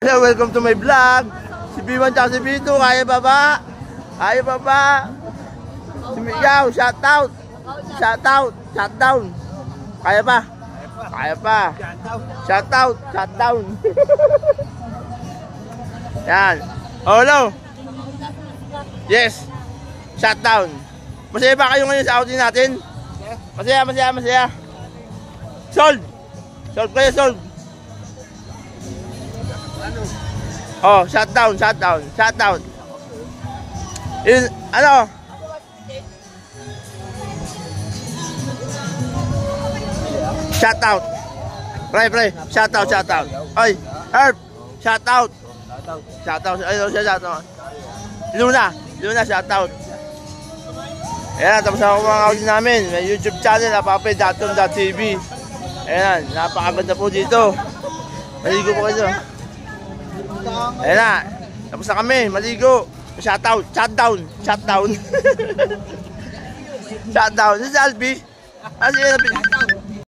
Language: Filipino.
Hello, welcome to my vlog. Si B1 tsaka si B2, kaya pa ba? Kaya pa ba? Si Miyaw, shout out. Shout out, shout down. Kaya pa? Kaya pa. Shout out, shout down. Yan. Oh, hello. Yes. Shout down. Masaya ba kayo ngayon sa outing natin? Masaya, masaya, masaya. Sold. Sold kayo, sold. Oh, shut down, shut down, shut down. In, ano? Shout out. Pre, shout out, shout out. Oy, Herb, shout out. Shout out, ay, shout out. Luna, shout out. Ayan, tapos ako mga audio namin. May YouTube channel, napape.com.tv. Ayan, napakaganda po dito. Maligo po kayo. Ayan na, tapos na kami, maligo. Shout out, shut down, shut down. Shut down, this is Albi.